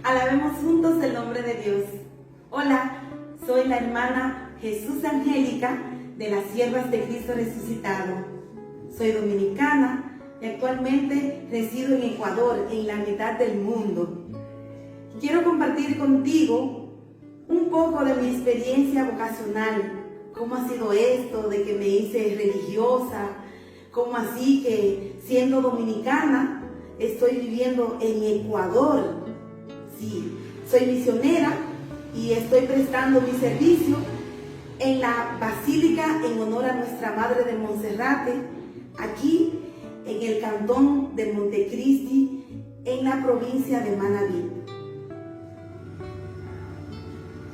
Alabemos juntos el nombre de Dios. Hola, soy la hermana Jesús Angélica de las Siervas de Cristo Resucitado. Soy dominicana y actualmente resido en Ecuador, en la mitad del mundo. Quiero compartir contigo un poco de mi experiencia vocacional. ¿Cómo ha sido esto de que me hice religiosa? ¿Cómo así que siendo dominicana estoy viviendo en Ecuador? Sí, soy misionera y estoy prestando mi servicio en la Basílica en honor a Nuestra Madre de Monserrate, aquí en el cantón de Montecristi, en la provincia de Manabí.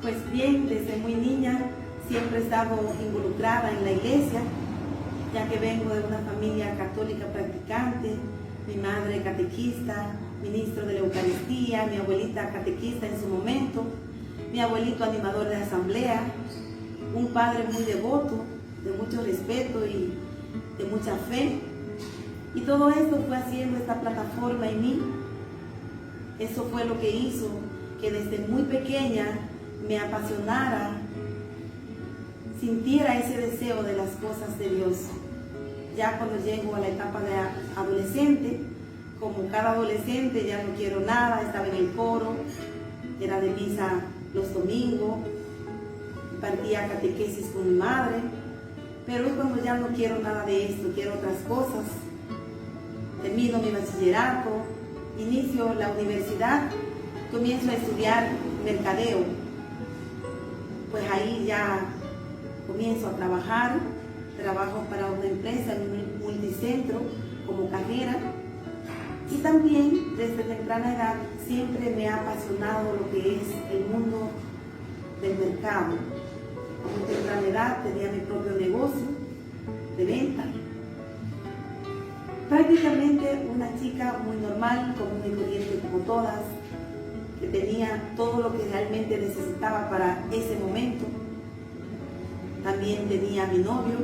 Pues bien, desde muy niña siempre he estado involucrada en la iglesia, ya que vengo de una familia católica practicante, mi madre catequista, ministro de la Eucaristía, mi abuelita catequista en su momento, mi abuelito animador de asamblea, un padre muy devoto, de mucho respeto y de mucha fe. Y todo esto fue haciendo esta plataforma en mí. Eso fue lo que hizo que desde muy pequeña me apasionara, sintiera ese deseo de las cosas de Dios. Ya cuando llego a la etapa de adolescente, como cada adolescente, ya no quiero nada, estaba en el coro, era de misa los domingos, impartía catequesis con mi madre, pero es cuando ya no quiero nada de esto, quiero otras cosas. Termino mi bachillerato, inicio la universidad, comienzo a estudiar mercadeo. Pues ahí ya comienzo a trabajar, trabajo para una empresa en un multicentro como cajera. Y también desde temprana edad siempre me ha apasionado lo que es el mundo del mercado. A temprana edad tenía mi propio negocio de venta. Prácticamente una chica muy normal, común y corriente como todas, que tenía todo lo que realmente necesitaba para ese momento. También tenía a mi novio.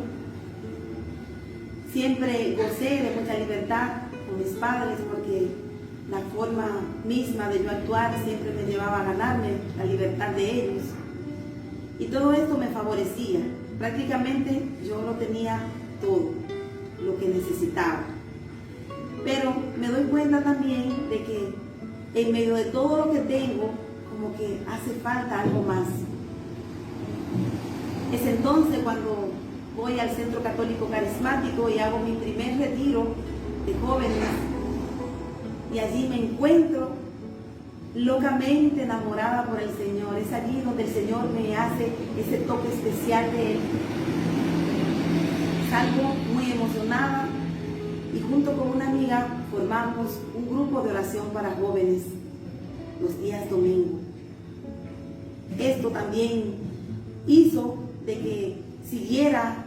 Siempre gocé de mucha libertad con mis padres porque la forma misma de yo actuar siempre me llevaba a ganarme la libertad de ellos. Y todo esto me favorecía. Prácticamente yo lo tenía todo, lo que necesitaba. Pero me doy cuenta también de que en medio de todo lo que tengo, como que hace falta algo más. Es entonces cuando voy al Centro Católico Carismático y hago mi primer retiro de jóvenes, y allí me encuentro locamente enamorada por el Señor. Es allí donde el Señor me hace ese toque especial de Él. Salgo muy emocionada y junto con una amiga formamos un grupo de oración para jóvenes los días domingos. Esto también hizo de que siguiera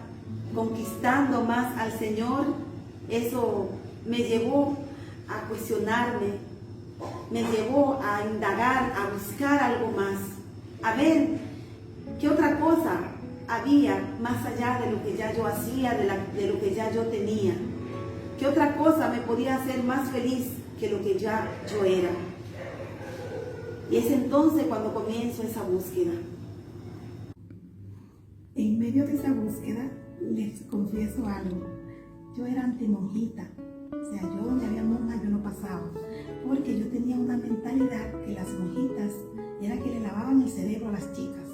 conquistando más al Señor. Eso me llevó a cuestionarme, me llevó a indagar, a buscar algo más, a ver qué otra cosa había más allá de lo que ya yo hacía, de lo que ya yo tenía. ¿Qué otra cosa me podía hacer más feliz que lo que ya yo era? Y es entonces cuando comienzo esa búsqueda. En medio de esa búsqueda, les confieso algo. Yo era antimonjita. O sea, yo donde había monjas yo no pasaba. Porque yo tenía una mentalidad que las monjitas era que le lavaban el cerebro a las chicas.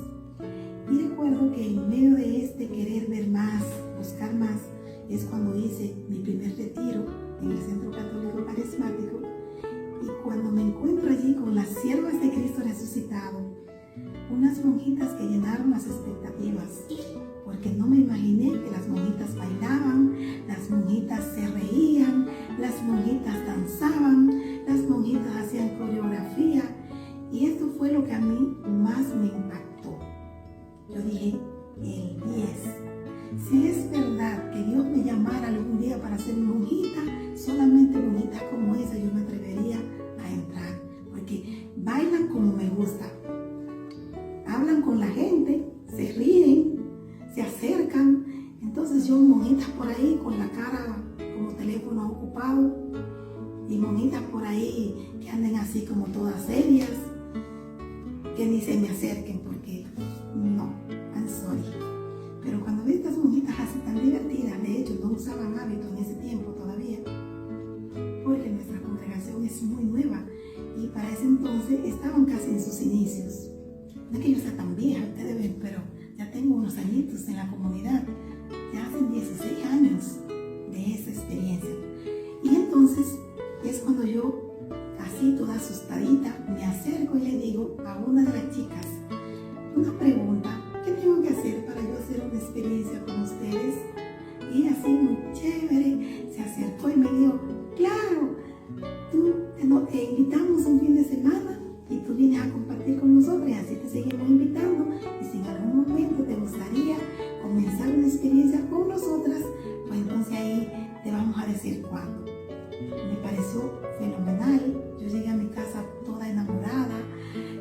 Y recuerdo que en medio de este querer ver más, buscar más, es cuando hice mi primer retiro en el Centro Católico Carismático. Y cuando me encuentro allí con las Siervas de Cristo Resucitado, unas monjitas que llenaron las expectativas, porque no me imaginé que las monjitas bailaban, las monjitas se reían, las monjitas danzaban, las monjitas hacían coreografía, y esto fue lo que a mí más me impactó. Yo dije, el 10. Si es verdad que Dios me llamara algún día para ser monjita, solamente monjitas como esa yo me atrevería a entrar, porque bailan como me gusta, hablan con la gente, se ríen, se acercan. Entonces yo monjitas por ahí con la cara como teléfono ocupado, y monjitas por ahí que anden así como todas serias, que ni se me acerquen porque no, I'm sorry. Pero cuando vi estas monjitas así tan divertidas, de hecho no usaban hábito en ese tiempo todavía, porque nuestra congregación es muy nueva y para ese entonces estaban casi en sus inicios. No es que yo sea tan vieja, ustedes ven, pero ya tengo unos añitos en la comunidad, ya hacen 16 años de esa experiencia. Y entonces es cuando yo, así toda asustadita, me acerco y le digo a una de las chicas una pregunta: ¿qué tengo que hacer para yo hacer una experiencia con ustedes? Y así muy chévere se acercó y me dijo: claro, te invitamos un fin de semana y tú vienes a compartir con nosotros y así te seguimos invitando, y si en algún momento te gustaría comenzar una experiencia con nosotras, pues entonces ahí te vamos a decir cuándo. Me pareció fenomenal. Yo llegué a mi casa toda enamorada,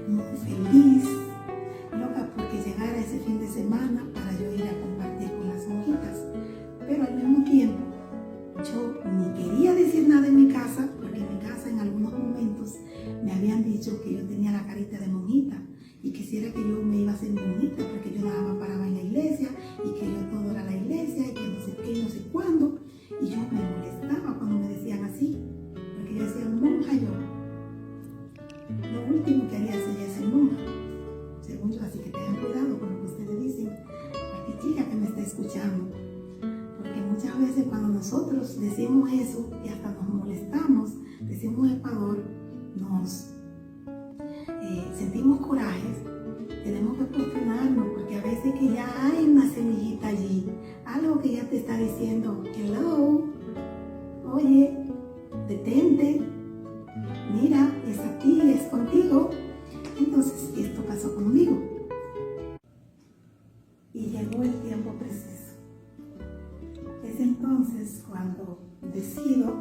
muy feliz, loca porque llegara ese fin de semana para yo ir a compartir con las monjitas. Pero al mismo tiempo yo ni quería decir nada en mi casa, porque en mi casa en algunos momentos me habían dicho que yo tenía la carita de monjita y quisiera que yo me iba a hacer monjita porque yo nada más paraba en la iglesia y que yo todo era la iglesia y que no sé qué, no sé cuándo. Y yo me molestaba cuando me decían así, porque yo decía monja yo. Lo último que haría sería ser monja, según yo, así que tengan cuidado con lo que ustedes dicen. A ti chica que me está escuchando, porque muchas veces cuando nosotros decimos eso y hasta nos molestamos, decimos Ecuador, nos sentimos corajes, tenemos que cuestionarnos, porque a veces que ya hay una semillita allí, algo que ya te está diciendo: hello, oye, detente, mira, es a ti, es contigo. Entonces esto pasó conmigo y llegó el tiempo preciso. Es entonces cuando decido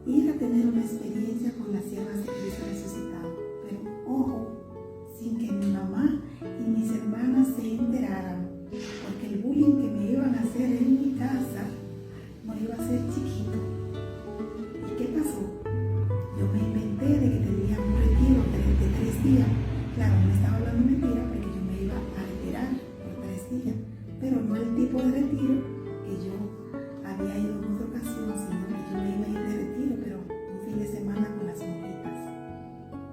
ir a tener una experiencia con las siervas de Cristo resucitado, pero ojo, sin que mi mamá y mis hermanas se enteraran, porque el bullying que me iban a hacer en mi casa no iba a ser chiquito. ¿Y qué pasó? Yo me inventé de que tenía un retiro de 3 días. Claro, me estaba hablando mentira porque yo me iba a retirar por 3 días, pero no el tipo de retiro que yo había ido en otra ocasión, sino que yo me iba a ir de retiro, pero un fin de semana con las monjitas.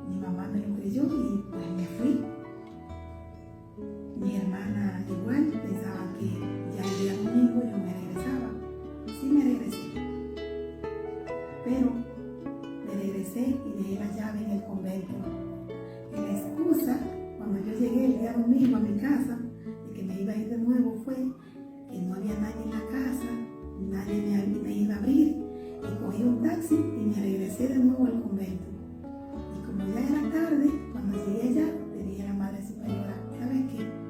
Mi mamá me lo creyó y pues me fui. Mi hermana igual pensaba que ya el día domingo yo me regresaba. Sí me regresé, pero me regresé y dejé la llave en el convento. Y la excusa, cuando yo llegué el día domingo a mi casa, de que me iba a ir de nuevo, fue que no había nadie en la casa, nadie me iba a abrir, y cogí un taxi y me regresé de nuevo al convento. Y como ya era tarde, cuando llegué allá, le dije a la Madre Superiora: ¿sabes qué?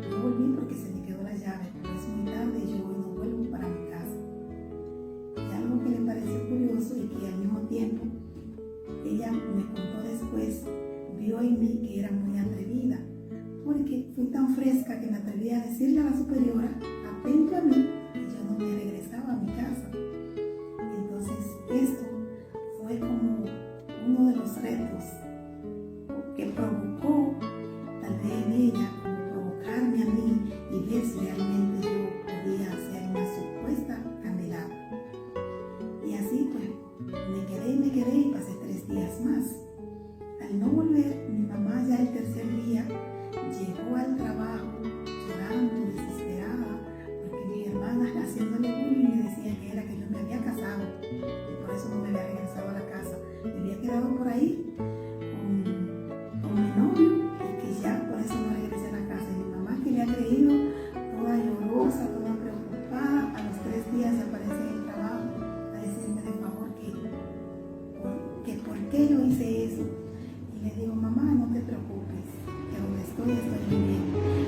Yo volví porque se me quedó la llave, pero es muy tarde y yo hoy no vuelvo para mi casa. Y algo que le pareció curioso y que al mismo tiempo ella me contó después, vio en mí que era muy atrevida, porque fui tan fresca que me atreví a decirle a la superiora, atento a mí, que yo no me regresaba a mi casa. Entonces esto fue como uno de los retos que provocó tal vez en ella, como provocarme a mí y ver si realmente yo podía ser una supuesta candidata. Y así pues me quedé y pasé 3 días más. Al no volver, mi mamá ya el tercer día llegó al trabajo llorando, desesperada, porque mis hermanas haciéndole bullying le decían que era que yo me había casado y por eso no me había regresado a la casa. Me había quedado por ahí con mi novio y que ya por eso no regresé a la casa. Y mi mamá, que le ha creído, toda llorosa, toda preocupada, a los 3 días se aparece en el trabajo a decirme de favor que por qué yo hice eso. Y le digo: mamá, no te preocupes, que donde estoy muy bien.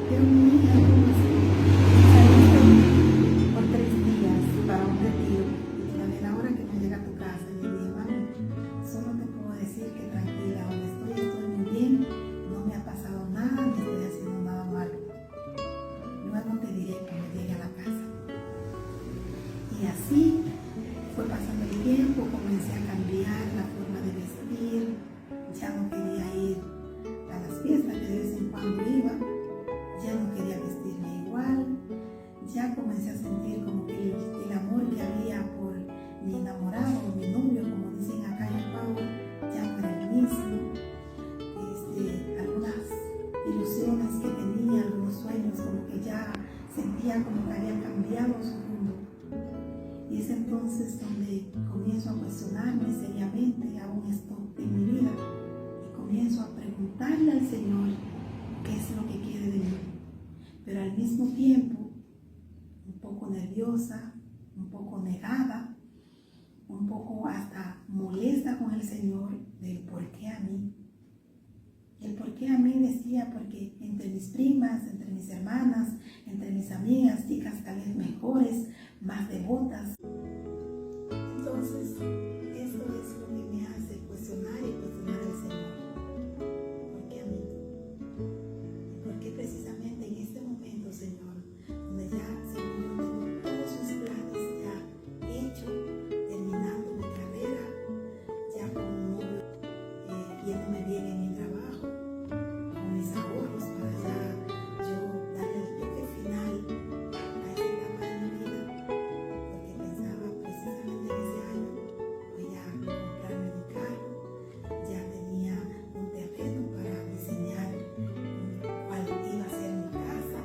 Pero mi hija, ¿cómo así? Saliste por 3 días para un retiro y todavía la hora que no llega a tu casa. Y le dije: mami, solo te puedo decir que tranquila, donde estoy muy bien, no me ha pasado nada, ni estoy haciendo nada malo. Luego te diré cuando llegue a la casa. Y así fue pasando el tiempo, comencé a cambiar. sentarme seriamente, hago un stop en mi vida y comienzo a preguntarle al Señor qué es lo que quiere de mí. Pero al mismo tiempo, un poco nerviosa, un poco negada, un poco hasta molesta con el Señor del por qué a mí. El por qué a mí decía, porque entre mis primas, entre mis hermanas, entre mis amigas, chicas tal vez mejores, más devotas. Entonces, esto es lo que me hace cuestionar y cuestionar al Señor. ¿Por qué a mí? ¿Por qué precisamente en este momento, Señor, donde ya, Señor, tengo todos mis planes ya hechos, terminando mi carrera, ya con un novio, yéndome bien en mi trabajo, con mis ahorros para ya yo darle el toque final a esta etapa de mi vida, porque pensaba precisamente en ese año voy a comprarme mi carro, ya tenía un terreno para diseñar cuál iba a ser mi casa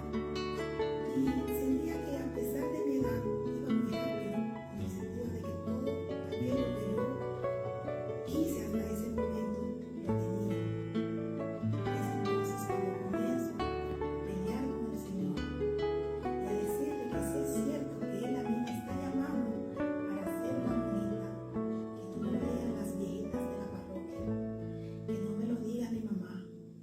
y sentía que a pesar de mi edad iba muy rápido, en el sentido de que todo aquello que yo quise hasta ese momento lo tenía. Es entonces cuando comienzo a pelear con el Señor y a decirle que sí es cierto que Él a mí me está llamando para ser una bonita, que no me lo digan las viejitas de la parroquia, que no me lo diga mi mamá,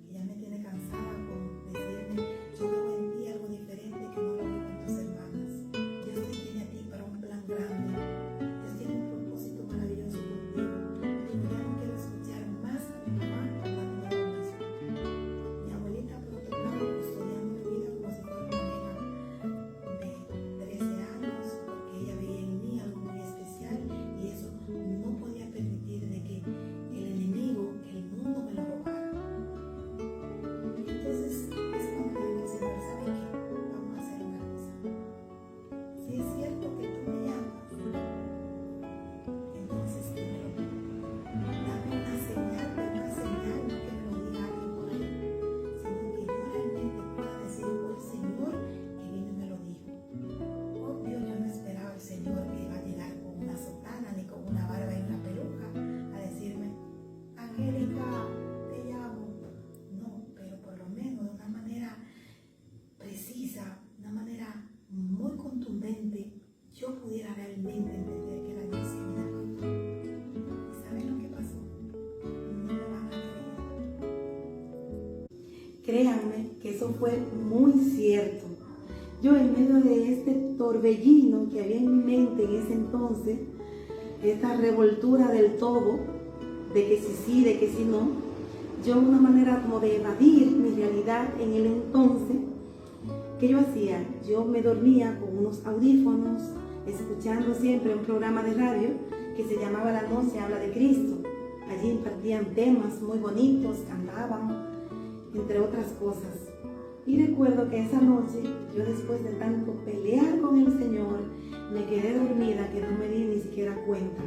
que ya me tiene cansada con decirme yo veo en ti algo diferente que no lo veo en tus hermanas. Dios te tiene a ti para un plan grande, Dios tiene un propósito maravilloso contigo. Digo, ya no quiero escuchar más a mi mamá hablándome lo mismo. Mi abuelita por otro lado custodiando mi vida como si fuera una nena de 13 años, porque ella veía en mí algo muy especial y eso no podía permitir de que el enemigo, que el mundo me lo robara. Entonces es cuando le digo, Señor, ¿sabe qué? Vamos a hacer una cosa. Si es cierto que tú me llamas, entonces dímelo. Dame una señal, no que me lo diga alguien por ahí, sino que yo realmente pueda decir, oh Señor, que vino y me lo dijo. Obvio, yo no esperaba al Señor que iba a llegar con una sotana ni con una barba y una peluca a decirme, Angélica, te llamo. No, pero por lo menos de una manera precisa, una manera muy contundente, yo pudiera realmente entender que era Dios que me llamaba. ¿Y saben lo que pasó? No me van a creer. Créanme que eso fue muy cierto. Yo en medio de este torbellino que había en mi mente en ese entonces, esta revoltura del todo, de que sí, de que sí no, yo una manera como de evadir mi realidad en el entonces, ¿qué yo hacía? Yo me dormía con unos audífonos, escuchando siempre un programa de radio que se llamaba La Noche Habla de Cristo. Allí impartían temas muy bonitos, cantaban, entre otras cosas. Y recuerdo que esa noche, yo después de tanto pelear con el Señor, me quedé dormida que no me di ni siquiera cuenta.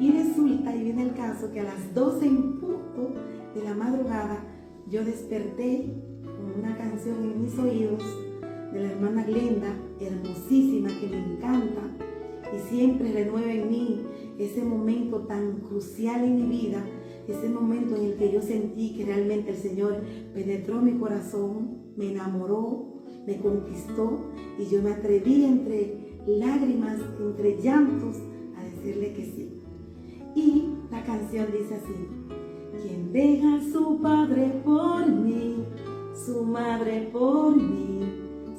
Y resulta, y viene el caso, que a las 12 en punto de la madrugada, yo desperté con una canción en mis oídos de la hermana Glenda, hermosísima, que me encanta, y siempre renueva en mí ese momento tan crucial en mi vida, ese momento en el que yo sentí que realmente el Señor penetró mi corazón, me enamoró, me conquistó, y yo me atreví entre lágrimas, entre llantos, a decirle que sí. Y la canción dice así: quien deja a su padre por mí, su madre por mí,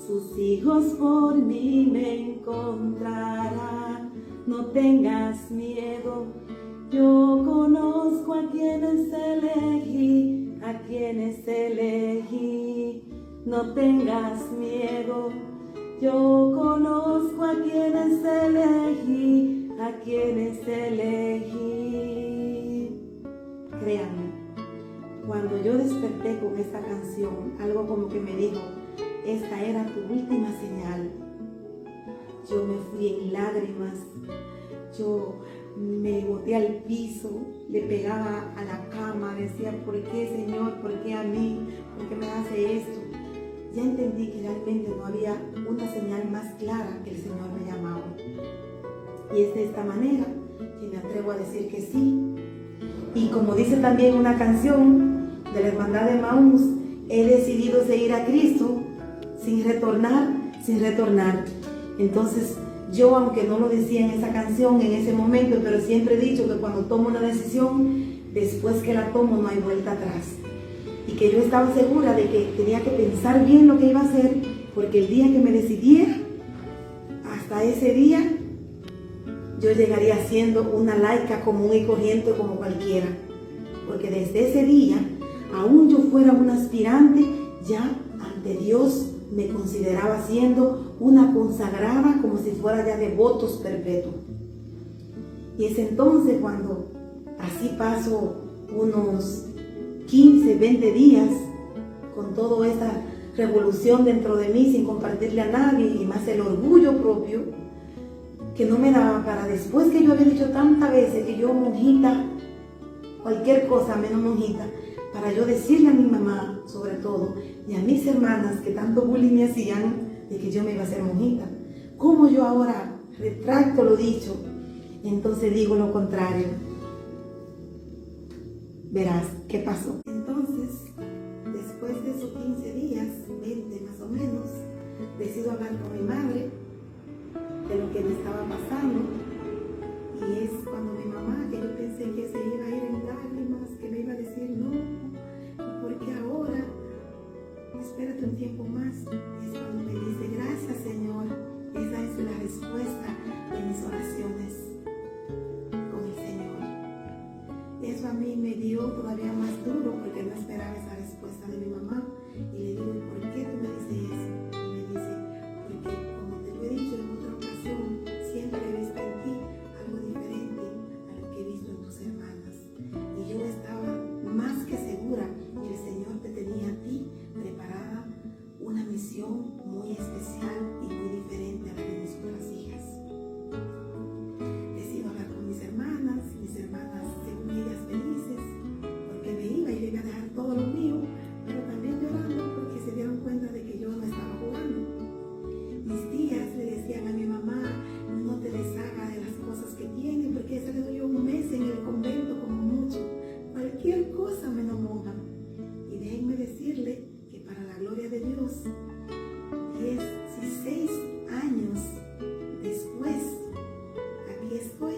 sus hijos por mí, me encontrará. No tengas miedo, yo conozco a quienes elegí, a quienes elegí. No tengas miedo, yo conozco a quienes elegí, a quienes elegí. Créanme, cuando yo desperté con esta canción, algo como que me dijo, esta era tu última señal. Yo me fui en lágrimas, yo me boté al piso, le pegaba a la cama, decía, ¿por qué, Señor? ¿Por qué a mí? ¿Por qué me hace esto? Ya entendí que realmente no había una señal más clara que el Señor me llamaba. Y es de esta manera que y me atrevo a decir que sí. Y como dice también una canción de la Hermandad de Emaús, he decidido seguir a Cristo sin retornar. Entonces yo, aunque no lo decía en esa canción en ese momento, pero siempre he dicho que cuando tomo una decisión, después que la tomo no hay vuelta atrás. Y que yo estaba segura de que tenía que pensar bien lo que iba a hacer, porque el día que me decidiera, hasta ese día, yo llegaría siendo una laica común y corriente como cualquiera. Porque desde ese día, aún yo fuera una aspirante, ya ante Dios me consideraba siendo una consagrada, como si fuera ya de votos perpetuos. Y es entonces cuando así paso unos 15, 20 días con toda esta revolución dentro de mí sin compartirle a nadie, y más el orgullo propio que no me daba para, después que yo había dicho tantas veces que yo monjita, cualquier cosa menos monjita, para yo decirle a mi mamá sobre todo y a mis hermanas que tanto bullying me hacían de que yo me iba a hacer monjita. ¿Cómo yo ahora retracto lo dicho? Entonces digo lo contrario. Verás qué pasó. Entonces, después de esos 15 días, 20 más o menos, decido hablar con mi madre de lo que me estaba pasando. Y es cuando mi mamá, que yo pensé que se iba a ir en lágrimas, que me iba a decir no, ¿por qué ahora? Espérate un tiempo más. Es cuando me dice, gracias Señor, esa es la respuesta de mis oraciones con el Señor. Eso a mí me dio todavía más duro, porque no esperaba esa respuesta de mi mamá. Y le digo, ¿por qué tú me dices eso? Y me dice, porque como te lo he dicho en otra ocasión, siempre he visto en ti algo diferente a lo que he visto en tus hermanas. Y yo estaba más que segura que el Señor te tenía a ti preparada una misión muy especial y muy diferente a la de mis otras hijas. Decido hablar con mis hermanas según ellas felices, porque me iba y le iba a dejar todo lo mío, pero también llorando porque se dieron cuenta de que yo no estaba jugando. Mis tías le decían a mi mamá, no te deshagas de las cosas que tiene, porque se le doy yo un mes en el convento como mucho, cualquier cosa menos monja. Y déjenme decirle que para la gloria de Dios, 16 años después, aquí estoy,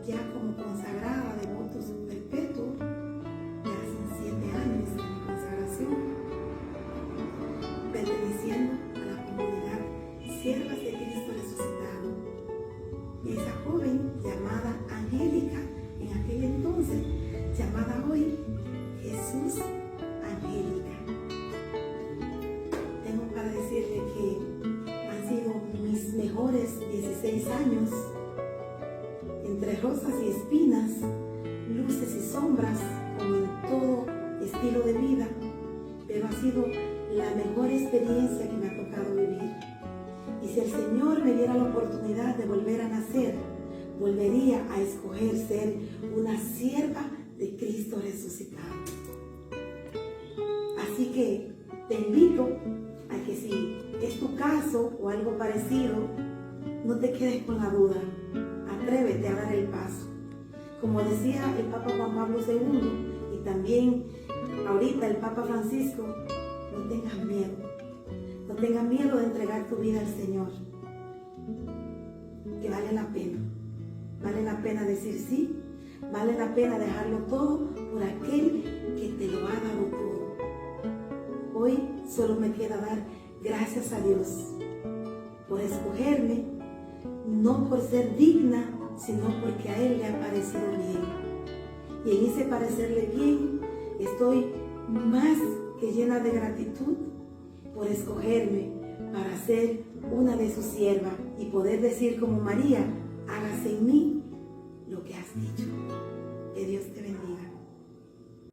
ya como consagrada de votos perpetuos. Ya hacen 7 años de mi consagración, perteneciendo a la comunidad Siervas de Cristo Resucitado. Esa joven llamada Angélica, en aquel entonces, llamada hoy Jesús Angélica. Tengo para decirle que han sido mis mejores 16 años, entre rosas y espinas, luces y sombras, como en todo estilo de vida, pero ha sido la mejor experiencia que me ha tocado vivir. Y si el Señor me diera la oportunidad de volver a nacer, volvería a escoger ser una sierva de Cristo resucitado. Así que te invito a que si es tu caso o algo parecido, no te quedes con la duda. Atrévete a dar el paso. Como decía el Papa Juan Pablo II y también ahorita el Papa Francisco, no tengas miedo. No tengas miedo de entregar tu vida al Señor. Que vale la pena. Vale la pena decir sí. Vale la pena dejarlo todo por aquel que te lo ha dado todo. Hoy solo me queda dar gracias a Dios por escogerme, no por ser digna, sino porque a Él le ha parecido bien. Y en ese parecerle bien, estoy más que llena de gratitud por escogerme para ser una de sus siervas y poder decir como María, hágase en mí lo que has dicho.